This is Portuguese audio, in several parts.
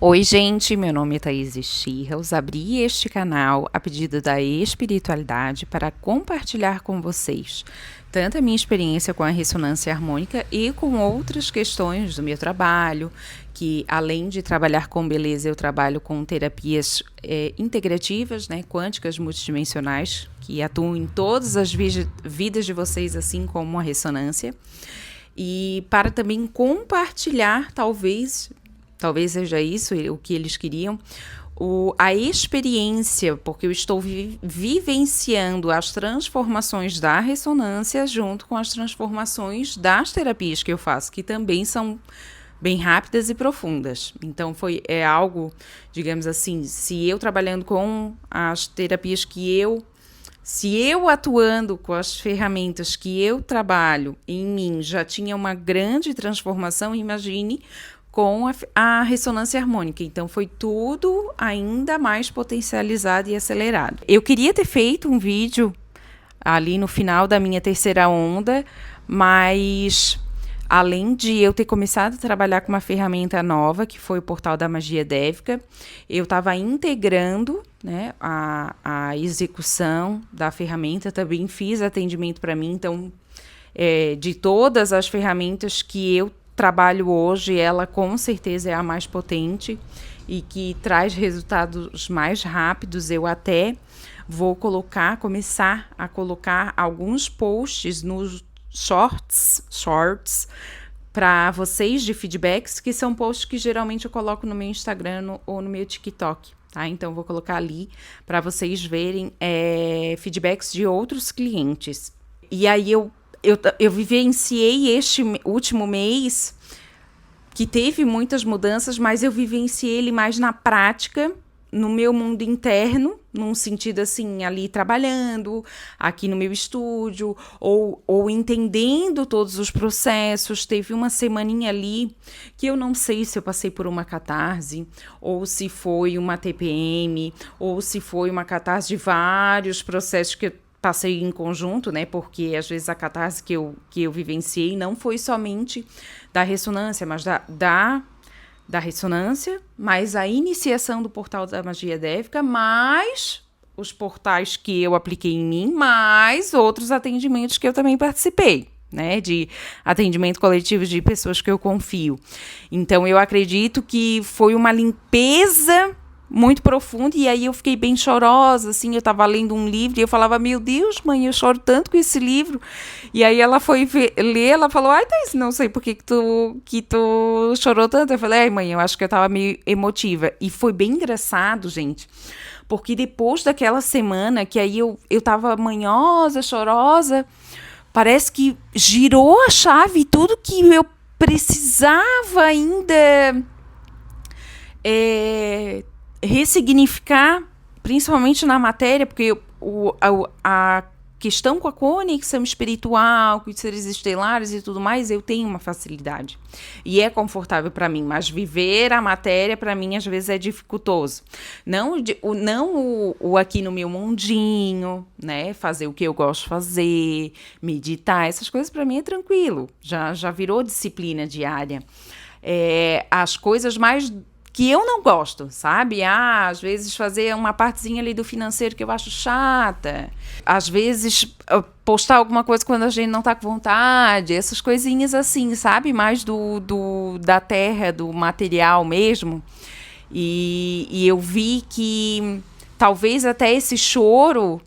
Oi, gente, meu nome é Thaís Schirrels. Abri este canal a pedido da espiritualidade para compartilhar com vocês tanto a minha experiência com a ressonância harmônica e com outras questões do meu trabalho, que além de trabalhar com beleza, eu trabalho com terapias integrativas, né, quânticas multidimensionais, que atuam em todas as vidas de vocês, assim como a ressonância. E para também compartilhar, talvez seja isso o que eles queriam, a experiência, porque eu estou vivenciando as transformações da ressonância junto com as transformações das terapias que eu faço, que também são bem rápidas e profundas. Então é algo, digamos assim, se eu trabalhando com as terapias se eu atuando com as ferramentas que eu trabalho em mim já tinha uma grande transformação, imagine com a ressonância harmônica. Então, foi tudo ainda mais potencializado e acelerado. Eu queria ter feito um vídeo ali no final da minha terceira onda, mas além de eu ter começado a trabalhar com uma ferramenta nova, que foi o Portal da Magia Dévica, eu estava integrando, né, a execução da ferramenta, também fiz atendimento para mim, então, de todas as ferramentas que eu trabalho hoje, ela com certeza é a mais potente e que traz resultados mais rápidos. Eu até vou começar a colocar alguns posts nos shorts para vocês de feedbacks, que são posts que geralmente eu coloco no meu Instagram ou no meu TikTok, tá? Então, vou colocar ali para vocês verem feedbacks de outros clientes. E aí, eu vivenciei este último mês, que teve muitas mudanças, mas eu vivenciei ele mais na prática, no meu mundo interno, num sentido assim, ali trabalhando, aqui no meu estúdio, ou entendendo todos os processos. Teve uma semaninha ali que eu não sei se eu passei por uma catarse, ou se foi uma TPM, ou se foi uma catarse de vários processos que eu passei em conjunto, né? Porque às vezes a catarse que eu vivenciei não foi somente da ressonância, mas da ressonância, mais a iniciação do Portal da Magia Dévica, mais os portais que eu apliquei em mim, mais outros atendimentos que eu também participei, né? De atendimento coletivo de pessoas que eu confio. Então, eu acredito que foi uma limpeza muito profunda, e aí eu fiquei bem chorosa, assim, eu estava lendo um livro e eu falava, meu Deus, mãe, eu choro tanto com esse livro. E aí ela foi ler, ela falou, ai, Thaís, não sei por que tu chorou tanto. Eu falei, ai, mãe, eu acho que eu estava meio emotiva. E foi bem engraçado, gente, porque depois daquela semana, que aí eu estava manhosa, chorosa, parece que girou a chave, tudo que eu precisava ainda ressignificar, principalmente na matéria, porque a questão com a conexão espiritual, com os seres estelares e tudo mais, eu tenho uma facilidade. E é confortável para mim, mas viver a matéria, para mim, às vezes é dificultoso. Não o aqui no meu mundinho, né? Fazer o que eu gosto de fazer, meditar, essas coisas para mim é tranquilo. Já virou disciplina diária. As coisas mais que eu não gosto, sabe? Às vezes fazer uma partezinha ali do financeiro que eu acho chata. Às vezes postar alguma coisa quando a gente não tá com vontade. Essas coisinhas assim, sabe? Mais da terra, do material mesmo. E eu vi que talvez até esse choro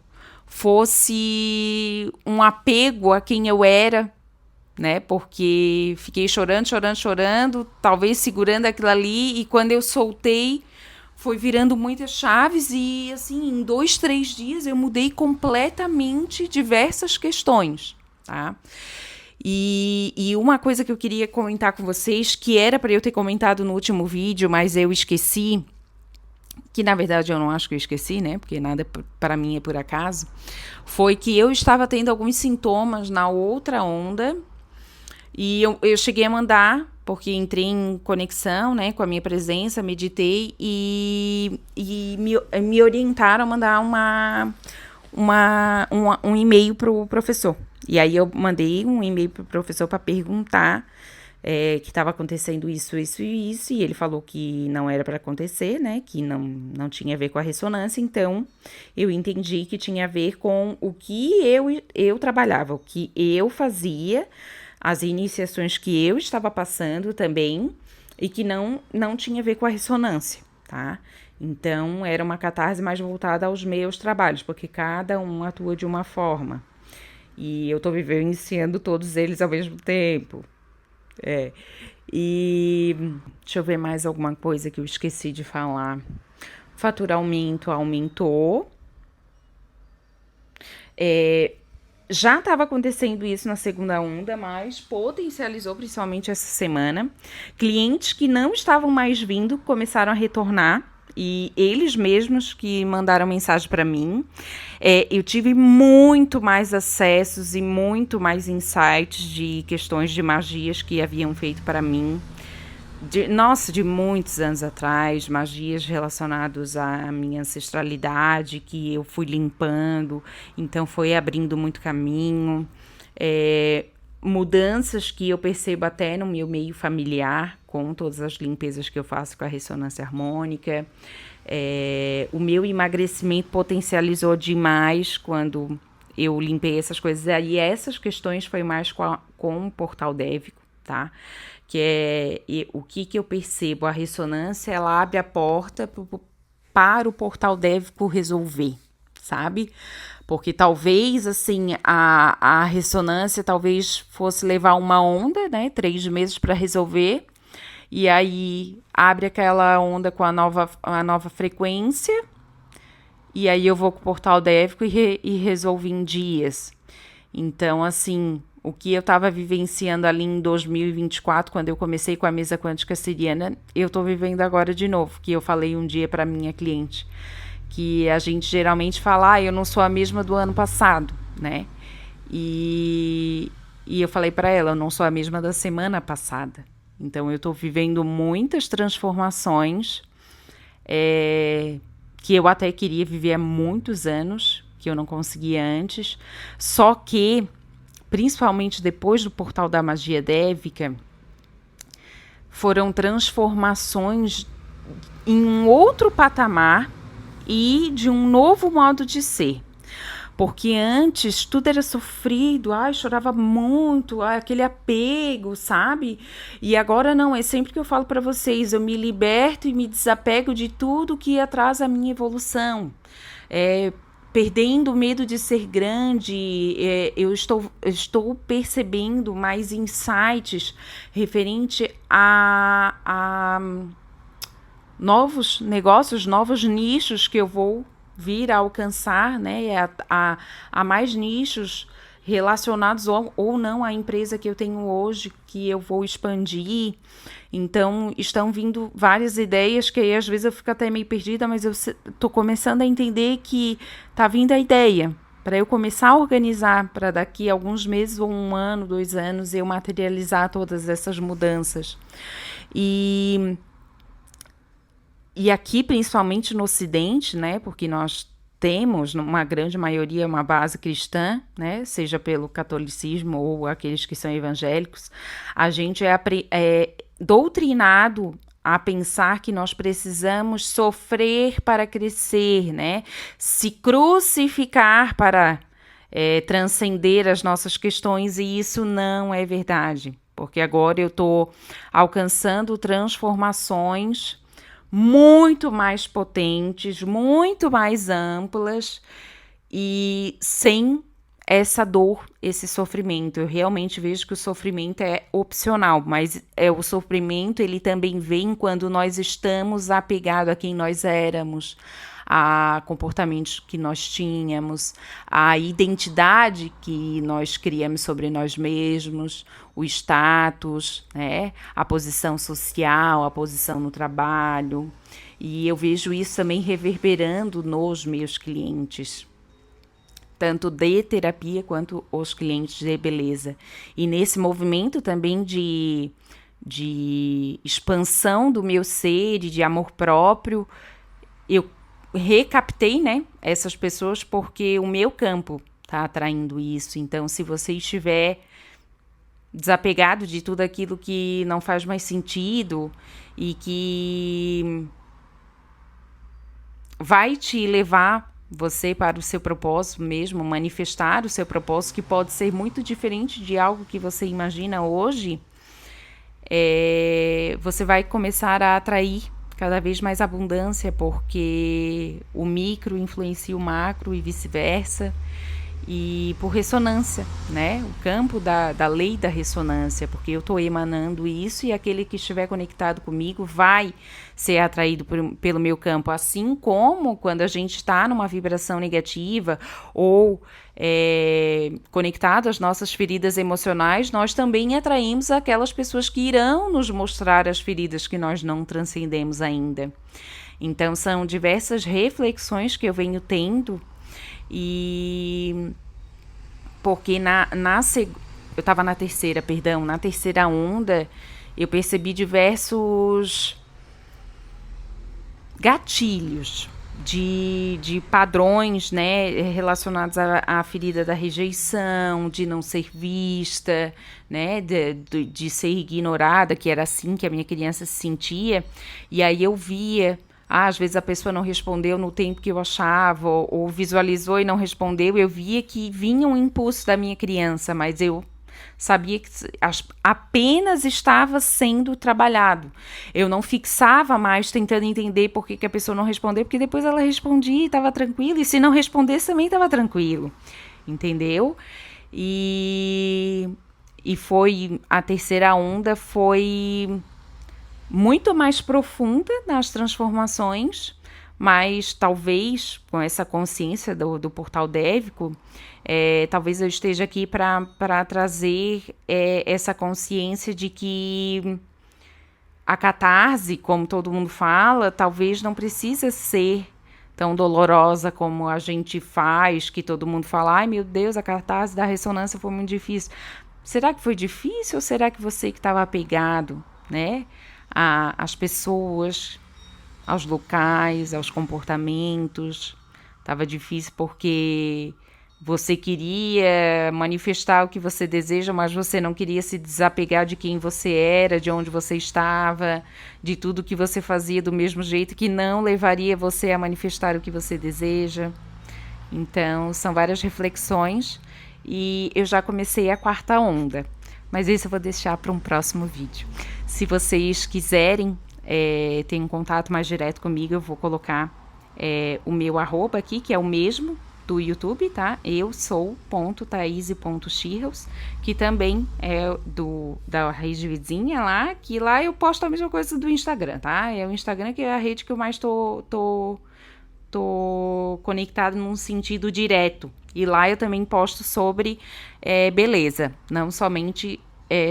fosse um apego a quem eu era, né? Porque fiquei chorando, talvez segurando aquilo ali, e quando eu soltei, foi virando muitas chaves, e assim, em 2, 3 dias eu mudei completamente diversas questões, tá? E uma coisa que eu queria comentar com vocês, que era para eu ter comentado no último vídeo, mas eu esqueci, que na verdade eu não acho que eu esqueci, né? Porque nada para mim é por acaso, foi que eu estava tendo alguns sintomas na outra onda. E eu cheguei a mandar, porque entrei em conexão, né, com a minha presença, meditei e me orientaram a mandar um e-mail para o professor. E aí eu mandei um e-mail para o professor para perguntar que estava acontecendo isso, isso e isso, e ele falou que não era para acontecer, né, que não tinha a ver com a ressonância, então eu entendi que tinha a ver com o que eu trabalhava, o que eu fazia, as iniciações que eu estava passando também, e que não tinha a ver com a ressonância, tá? Então, era uma catarse mais voltada aos meus trabalhos, porque cada um atua de uma forma. E eu tô vivenciando todos eles ao mesmo tempo. É. E deixa eu ver mais alguma coisa que eu esqueci de falar. Faturamento aumentou. Já estava acontecendo isso na segunda onda, mas potencializou principalmente essa semana. Clientes que não estavam mais vindo começaram a retornar. E eles mesmos que mandaram mensagem para mim. Eu tive muito mais acessos e muito mais insights de questões de magias que haviam feito para mim. De muitos anos atrás, magias relacionadas à minha ancestralidade, que eu fui limpando, então foi abrindo muito caminho. Mudanças que eu percebo até no meu meio familiar, com todas as limpezas que eu faço com a ressonância harmônica. O meu emagrecimento potencializou demais quando eu limpei essas coisas. E essas questões foi mais com o portal Dévico, tá? O que eu percebo? A ressonância, ela abre a porta para o portal Dévico resolver, sabe? Porque talvez, assim, a ressonância talvez fosse levar uma onda, né? 3 meses para resolver. E aí abre aquela onda com a nova frequência. E aí eu vou com o portal Dévico e resolvo em dias. Então, assim, o que eu estava vivenciando ali em 2024, quando eu comecei com a mesa quântica siriana, eu estou vivendo agora de novo, que eu falei um dia para minha cliente, que a gente geralmente fala, eu não sou a mesma do ano passado, né? E eu falei para ela, eu não sou a mesma da semana passada. Então, eu estou vivendo muitas transformações que eu até queria viver há muitos anos, que eu não conseguia antes. Só que, principalmente depois do Portal da Magia Dévica, foram transformações em um outro patamar e de um novo modo de ser. Porque antes tudo era sofrido, chorava muito, aquele apego, sabe? E agora não, é sempre que eu falo para vocês, eu me liberto e me desapego de tudo que atrasa a minha evolução. Perdendo o medo de ser grande, eu estou percebendo mais insights referente a novos negócios, novos nichos que eu vou vir a alcançar, né, a mais nichos relacionados ou não à empresa que eu tenho hoje, que eu vou expandir. Então, estão vindo várias ideias que aí, às vezes eu fico até meio perdida, mas eu estou começando a entender que está vindo a ideia para eu começar a organizar para daqui a alguns meses ou 1 ano, 2 anos, eu materializar todas essas mudanças. E aqui, principalmente no Ocidente, né, porque nós temos, numa grande maioria, uma base cristã, né, seja pelo catolicismo ou aqueles que são evangélicos, a gente é doutrinado a pensar que nós precisamos sofrer para crescer, né, se crucificar para transcender as nossas questões, e isso não é verdade, porque agora eu estou alcançando transformações muito mais potentes, muito mais amplas e sem essa dor, esse sofrimento. Eu realmente vejo que o sofrimento é opcional, mas o sofrimento ele também vem quando nós estamos apegados a quem nós éramos, a comportamentos que nós tínhamos, a identidade que nós criamos sobre nós mesmos, o status, né? A posição social, a posição no trabalho. E eu vejo isso também reverberando nos meus clientes, tanto de terapia quanto os clientes de beleza. E nesse movimento também de expansão do meu ser e de amor próprio, eu recaptei, né, essas pessoas porque o meu campo está atraindo isso. Então, se você estiver desapegado de tudo aquilo que não faz mais sentido e que vai te levar você para o seu propósito mesmo, manifestar o seu propósito, que pode ser muito diferente de algo que você imagina hoje, você vai começar a atrair cada vez mais abundância, porque o micro influencia o macro e vice-versa. E por ressonância, né? O campo da lei da ressonância, porque eu estou emanando isso e aquele que estiver conectado comigo vai ser atraído pelo meu campo, assim como quando a gente está numa vibração negativa ou conectado às nossas feridas emocionais, nós também atraímos aquelas pessoas que irão nos mostrar as feridas que nós não transcendemos ainda. Então são diversas reflexões que eu venho tendo. E porque eu estava na terceira onda, eu percebi diversos gatilhos de padrões, né, relacionados à ferida da rejeição, de não ser vista, né, de ser ignorada, que era assim que a minha criança se sentia. E aí eu via, às vezes a pessoa não respondeu no tempo que eu achava, ou visualizou e não respondeu, eu via que vinha um impulso da minha criança, mas eu sabia que apenas estava sendo trabalhado. Eu não fixava mais tentando entender por que a pessoa não respondeu, porque depois ela respondia e estava tranquilo, e se não respondesse também estava tranquilo, entendeu? E foi, a terceira onda foi muito mais profunda nas transformações, mas talvez com essa consciência do portal Dévico, talvez eu esteja aqui para trazer essa consciência de que a catarse, como todo mundo fala, talvez não precisa ser tão dolorosa como a gente faz, que todo mundo fala, ai meu Deus, a catarse da ressonância foi muito difícil. Será que foi difícil ou será que você que estava apegado, né? Às pessoas, aos locais, aos comportamentos. Estava difícil porque você queria manifestar o que você deseja, mas você não queria se desapegar de quem você era, de onde você estava, de tudo que você fazia do mesmo jeito, que não levaria você a manifestar o que você deseja. Então, são várias reflexões e eu já comecei a quarta onda. Mas isso eu vou deixar para um próximo vídeo. Se vocês quiserem ter um contato mais direto comigo, eu vou colocar o meu arroba aqui, que é o mesmo do YouTube, tá? Eu sou .thaise.chirros, que também é da rede vizinha lá, que lá eu posto a mesma coisa do Instagram, tá? É o Instagram que é a rede que eu mais tô conectado num sentido direto. E lá eu também posto sobre beleza, não somente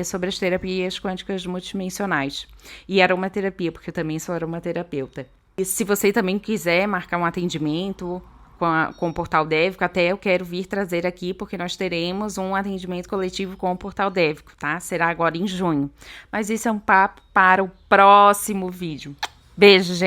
sobre as terapias quânticas multidimensionais. E aromaterapia, porque eu também sou aromaterapeuta. E se você também quiser marcar um atendimento com o Portal Dévico, até eu quero vir trazer aqui, porque nós teremos um atendimento coletivo com o Portal Dévico, tá? Será agora em junho. Mas isso é um papo para o próximo vídeo. Beijo, gente!